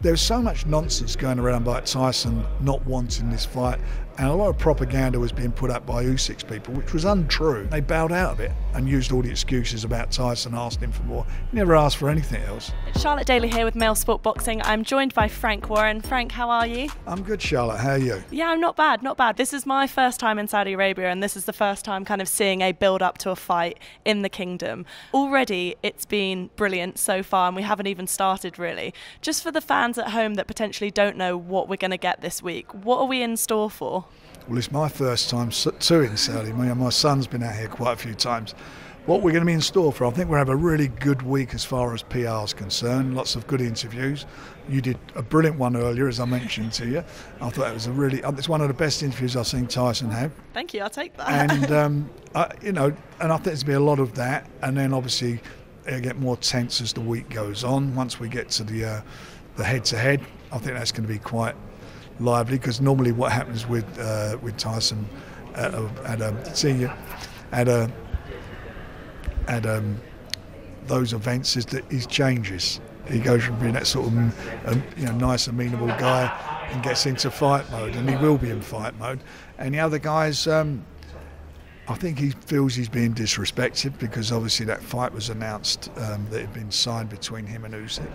There's so much nonsense going around by Tyson not wanting this fight, and a lot of propaganda was being put up by Usyk's people, which was untrue. They bowed out of it and used all the excuses about Tyson, asked him for more. He never asked for anything else. Charlotte Daly here with Mail Sport Boxing. I'm joined by Frank Warren. Frank, how are you? I'm good, Charlotte. How are you? Yeah, I'm not bad, not bad. This is my first time in Saudi Arabia, and this is the first time kind of seeing a build-up to a fight in the kingdom. Already, it's been brilliant so far, and we haven't even started, really. Just for the fans at home that potentially don't know what we're going to get this week, what are we in store for? Well, it's my first time too in Saudi. My son's been out here quite a few times. What we're going to be in store for, I think we'll have a really good week as far as PR is concerned. Lots of good interviews. You did a brilliant one earlier, as I mentioned to you. I thought it was it's one of the best interviews I've seen Tyson have. Thank you, I'll take that. And and I think there's going to be a lot of that. And then obviously it'll get more tense as the week goes on. Once we get to the head-to-head, I think that's going to be quite lively, because normally what happens with Tyson at those events is that he changes. He goes from being that sort of nice, amenable guy and gets into fight mode, and he will be in fight mode. And the other guys, I think he feels he's being disrespected, because obviously that fight was announced that had been signed between him and Usyk.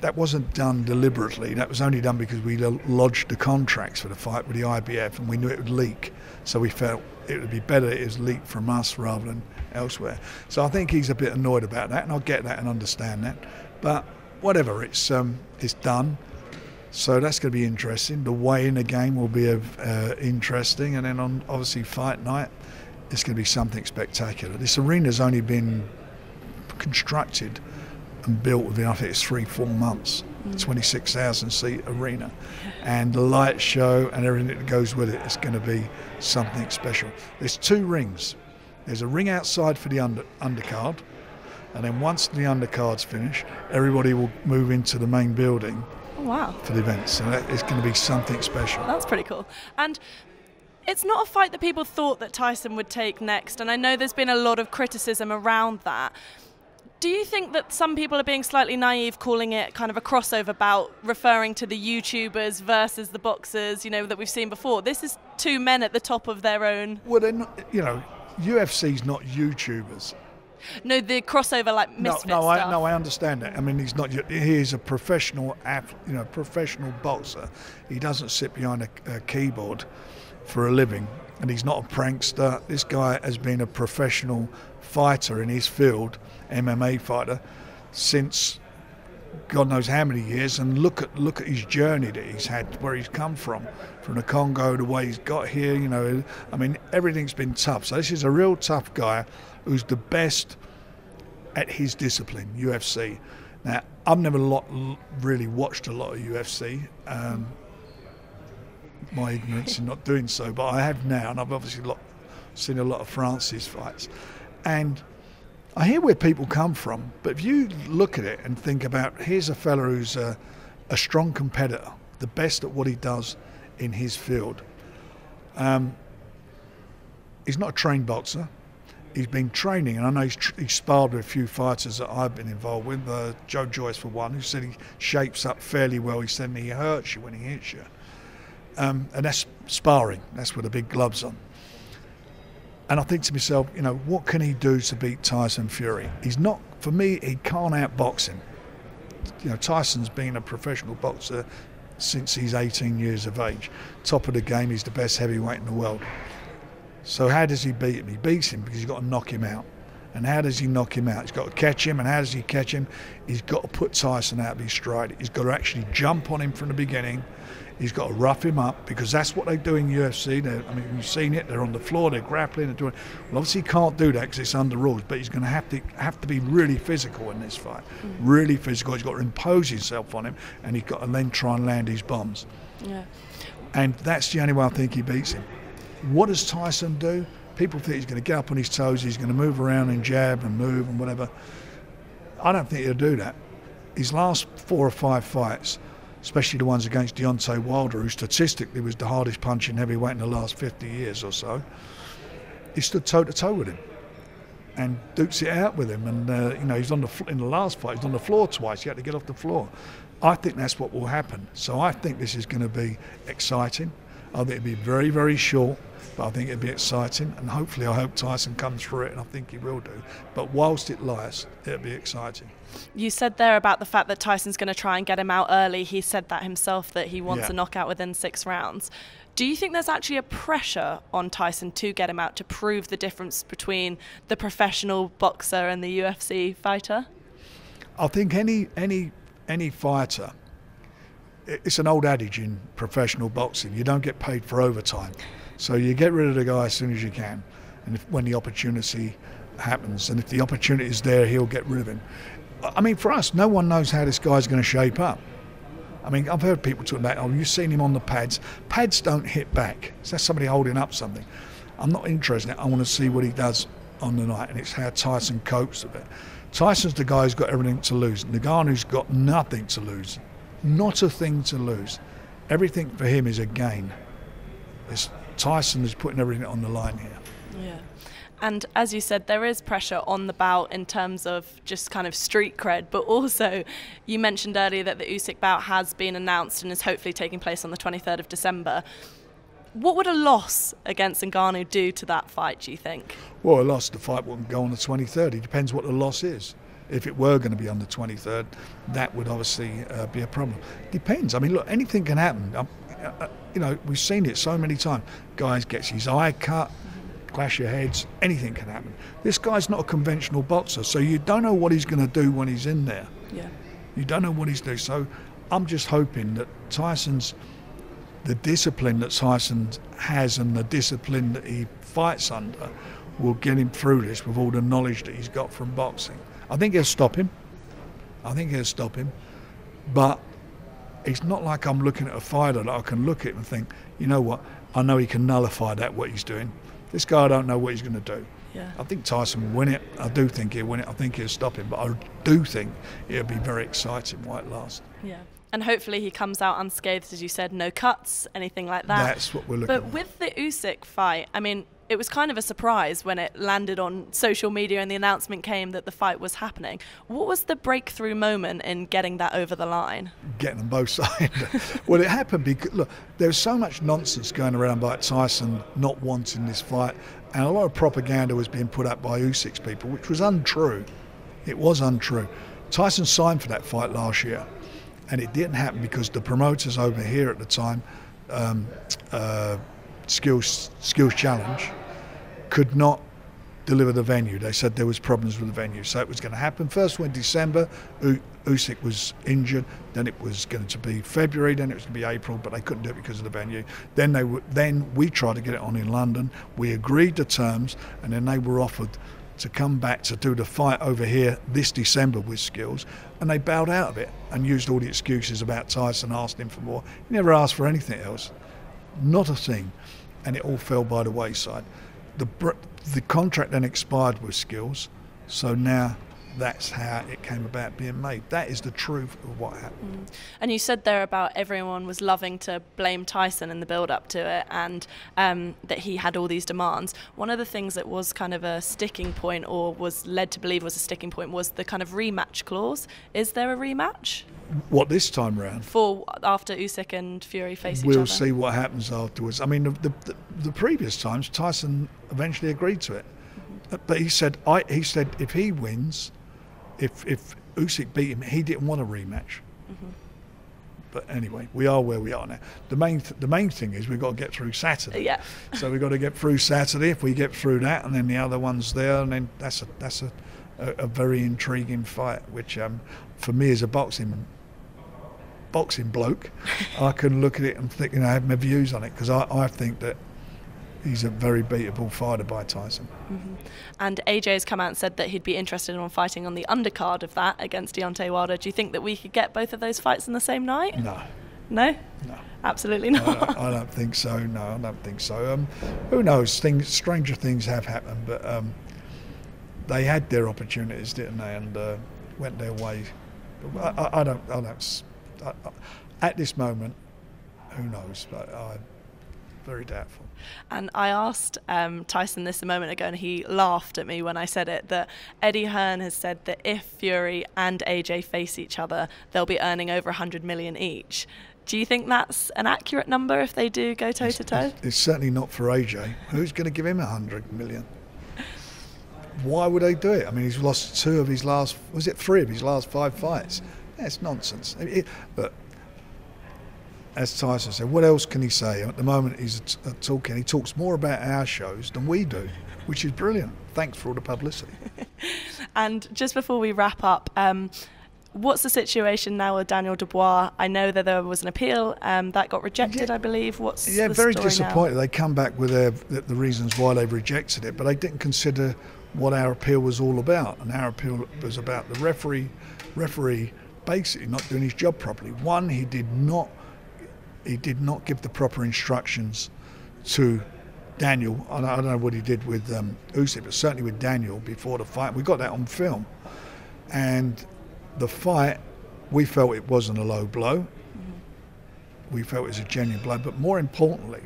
That wasn't done deliberately. That was only done because we lodged the contracts for the fight with the IBF, and we knew it would leak. So we felt it would be better it was leaked from us rather than elsewhere. So I think he's a bit annoyed about that, and I'll get that and understand that. But whatever, it's done. So that's going to be interesting. The weigh-in again will be interesting, and then on obviously fight night, it's going to be something spectacular. This arena's only been constructed and built within, I think it's 3-4 months. 26,000 seat arena, and the light show and everything that goes with it is going to be something special. There's 2 rings. There's a ring outside for the undercard, and then once the undercard's finished, everybody will move into the main building. Oh, wow. For the event. So that is going to be something special. That's pretty cool. And it's not a fight that people thought that Tyson would take next, and I know there's been a lot of criticism around that. Do you think that some people are being slightly naive, calling it kind of a crossover bout, referring to the YouTubers versus the boxers, that we've seen before? This is 2 men at the top of their own. Well, they're not, UFC's not YouTubers. No, the crossover like misfit stuff. I understand that. I mean, he's a professional professional boxer. He doesn't sit behind a keyboard for a living, and he's not a prankster. This guy has been a professional fighter in his field, MMA fighter, since God knows how many years. And look at his journey that he's had, where he's come from the Congo, the way he's got here. I mean, everything's been tough. So this is a real tough guy who's the best at his discipline, UFC. Now, I've never really watched a lot of UFC. My ignorance in not doing so, but I have now, and I've obviously seen a lot of Francis fights. And I hear where people come from, but if you look at it and think about, here's a fella who's a strong competitor, the best at what he does in his field. He's not a trained boxer. He's been training, and I know he's sparred with a few fighters that I've been involved with, Joe Joyce for one, who said he shapes up fairly well. He said he hurts you when he hits you. And that's sparring. That's with the big gloves on. And I think to myself, what can he do to beat Tyson Fury? For me, he can't outbox him. Tyson's been a professional boxer since he's 18 years of age. Top of the game, he's the best heavyweight in the world. So how does he beat him? He beats him because he's got to knock him out. And how does he knock him out? He's got to catch him, and how does he catch him? He's got to put Tyson out of his stride. He's got to actually jump on him from the beginning. He's got to rough him up, because that's what they do in UFC. You've seen it. They're on the floor. They're grappling. They're doing. Well, obviously, he can't do that because it's under rules. But he's going to have to be really physical in this fight. Really physical. He's got to impose himself on him, and he's got to then try and land his bombs. Yeah. And that's the only way I think he beats him. What does Tyson do? People think he's going to get up on his toes. He's going to move around and jab and move and whatever. I don't think he'll do that. His last 4 or 5 fights, especially the ones against Deontay Wilder, who statistically was the hardest punching heavyweight in the last 50 years or so, he stood toe-to-toe with him and dukes it out with him. And he's in the last fight, he's on the floor twice. He had to get off the floor. I think that's what will happen. So I think this is going to be exciting. I think it'll be very, very short, but I think it'll be exciting. And hopefully, I hope Tyson comes through it, and I think he will do. But whilst it lasts, it'll be exciting. You said there about the fact that Tyson's going to try and get him out early. He said that himself, that he wants a knockout within 6 rounds. Do you think there's actually a pressure on Tyson to get him out, to prove the difference between the professional boxer and the UFC fighter? I think any fighter, it's an old adage in professional boxing, you don't get paid for overtime. So you get rid of the guy as soon as you can, and when the opportunity happens, and if the opportunity is there, he'll get rid of him. I mean, for us, no one knows how this guy's going to shape up. I mean, I've heard people talk about, oh, you've seen him on the pads. Pads don't hit back. So that's somebody holding up something. I'm not interested in it. I want to see what he does on the night, and it's how Tyson copes with it. Tyson's the guy who's got everything to lose. Ngannou's got nothing to lose. Not a thing to lose. Everything for him is a gain. Tyson is putting everything on the line here. Yeah. And as you said, there is pressure on the bout in terms of just kind of street cred, but also you mentioned earlier that the Usyk bout has been announced and is hopefully taking place on the 23rd of December. What would a loss against Ngannou do to that fight, do you think? Well, a loss, the fight wouldn't go on the 23rd. It depends what the loss is. If it were going to be on the 23rd, that would obviously be a problem. Depends. I mean, look, anything can happen. You know, we've seen it so many times. Guys gets his eye cut, clash your heads, anything can happen. This guy's not a conventional boxer, so you don't know what he's going to do when he's in there. Yeah. You don't know what he's doing. So I'm just hoping that the discipline that Tyson has and the discipline that he fights under will get him through this with all the knowledge that he's got from boxing. I think he'll stop him. But it's not like I'm looking at a fighter that I can look at and think, you know what, I know he can nullify that, what he's doing. This guy, I don't know what he's going to do. Yeah. I think Tyson will win it. I do think he'll win it. I think he'll stop him. But I do think it'll be very exciting while it lasts. Yeah. And hopefully he comes out unscathed, as you said, no cuts, anything like that. That's what we're looking at. But with the Usyk fight, I mean, it was kind of a surprise when it landed on social media and the announcement came that the fight was happening. What was the breakthrough moment in getting that over the line? Getting them both signed. Well, it happened because, look, there was so much nonsense going around about Tyson not wanting this fight, and a lot of propaganda was being put up by Usyk's people, which was untrue. It was untrue. Tyson signed for that fight last year, and it didn't happen because the promoters over here at the time, Skills Challenge, could not deliver the venue. They said there was problems with the venue, so it was going to happen first in December. Usyk was injured, then it was going to be February, then it was going to be April, but they couldn't do it because of the venue. Then we tried to get it on in London. We agreed to terms, and then they were offered to come back to do the fight over here this December with Skills, and they bowed out of it and used all the excuses about Tyson, asked him for more. He never asked for anything else, not a thing, and it all fell by the wayside. The contract then expired with Skills, so now that's how it came about being made. That is the truth of what happened. And you said there about everyone was loving to blame Tyson in the build-up to it, and that he had all these demands. One of the things that was kind of a sticking point, or was led to believe was a sticking point, was the kind of rematch clause. Is there a rematch? What, this time round? For after Usyk and Fury face each other? We'll see what happens afterwards. I mean, the previous times, Tyson eventually agreed to it. But he said if he wins, if Usyk beat him, he didn't want a rematch. But anyway, we are where we are now. The main thing is we've got to get through Saturday. Yeah. So we've got to get through Saturday. If we get through that, and then the other one's there, and then that's a very intriguing fight, which for me as a boxing bloke, I can look at it and think, have my views on it, because I think that he's a very beatable fighter by Tyson. And AJ's come out and said that he'd be interested in fighting on the undercard of that against Deontay Wilder. Do you think that we could get both of those fights in the same night? No. No? No. Absolutely not. I don't think so. No, I don't think so. Who knows? Stranger things have happened, but they had their opportunities, didn't they? And went their way. But I don't. At this moment, who knows? But very doubtful. And I asked Tyson this a moment ago, and he laughed at me when I said it, that Eddie Hearn has said that if Fury and AJ face each other, they'll be earning over 100 million each. Do you think that's an accurate number if they do go toe-to-toe? It's certainly not for AJ. Who's going to give him 100 million? Why would they do it? I mean, he's lost 3 of his last 5 fights. That's nonsense. But as Tyson said, what else can he say? At the moment, he talks more about our shows than we do, which is brilliant. Thanks for all the publicity. And just before we wrap up, what's the situation now with Daniel Dubois? I know that there was an appeal that got rejected, I believe. What's the very story disappointed. now? They come back with the reasons why they've rejected it, but they didn't consider what our appeal was all about. And our appeal was about the referee basically not doing his job properly. One, he did not give the proper instructions to Daniel. I don't know what he did with Usyk, but certainly with Daniel before the fight. We got that on film. And the fight, we felt it wasn't a low blow. We felt it was a genuine blow. But more importantly,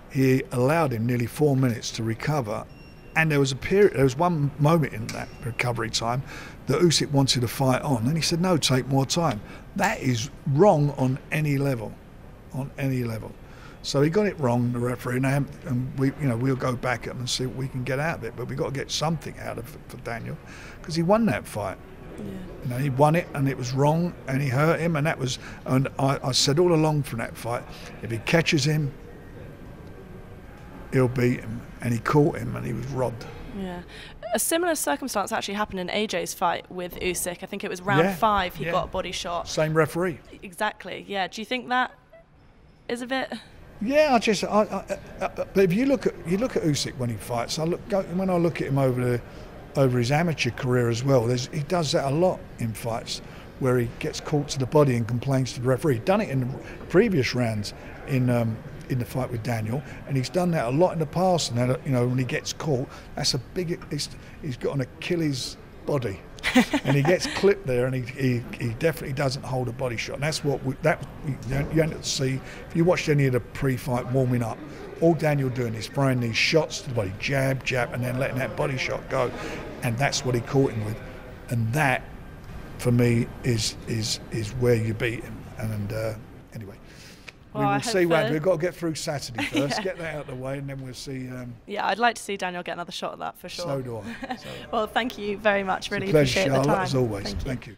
he allowed him nearly 4 minutes to recover. And there was one moment in that recovery time that Usyk wanted to fight on. And he said, no, take more time. That is wrong on any level. On any level. So he got it wrong, the referee, and we'll go back at him and see what we can get out of it. But we've got to get something out of it for Daniel, because he won that fight. Yeah. He won it, and it was wrong, and he hurt him, and I said all along from that fight, if he catches him, he'll beat him, and he caught him, and he was robbed. Yeah. A similar circumstance actually happened in AJ's fight with Usyk. I think it was round 5 he got a body shot. Same referee. Exactly, yeah. Do you think that is a bit... Yeah, but if you look at Usyk when he fights, when I look at him over his amateur career as well, he does that a lot in fights, where he gets caught to the body and complains to the referee. He's done it in the previous rounds in the fight with Daniel, and he's done that a lot in the past. And when he gets caught, that's he's got an Achilles body, and he gets clipped there, and he definitely doesn't hold a body shot. And that's what you end up to see if you watched any of the pre-fight warming up. All Daniel doing is throwing these shots to the body, jab, and then letting that body shot go, and that's what he caught him with. And that, for me, is where you beat him. And anyway. Well, we will see. We've got to get through Saturday first, get that out of the way, and then we'll see. Yeah, I'd like to see Daniel get another shot at that for sure. So do I. Well, thank you very much. Really appreciate the time. As always. Thank you.